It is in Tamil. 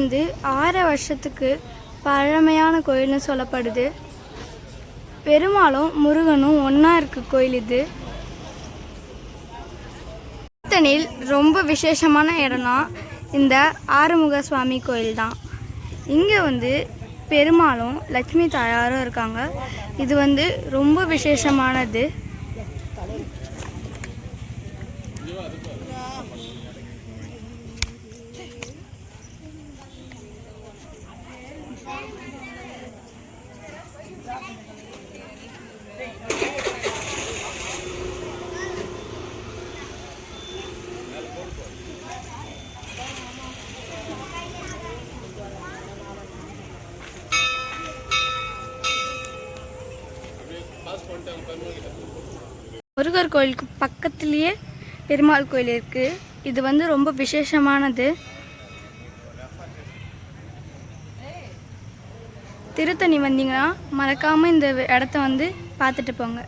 வந்து 6 வருஷத்துக்கு பழமையான கோயில்னு சொல்லப்படுது. பெருமாளும் முருகனும் ஒன்றா இருக்க கோயில் இது. திருத்தணியில் ரொம்ப விசேஷமான இடம்னா இந்த ஆறுமுக சுவாமி கோயில் தான். இங்கே வந்து பெருமாளும் லட்சுமி தாயாரும் இருக்காங்க. இது வந்து ரொம்ப விசேஷமானது. முருகர் கோயிலுக்கு பக்கத்துலேயே பெருமாள் கோயில் இருக்குது. இது வந்து ரொம்ப விசேஷமானது. திருத்தணி வந்தீங்கன்னா மறக்காமல் இந்த இடத்த வந்து பார்த்துட்டு போங்க.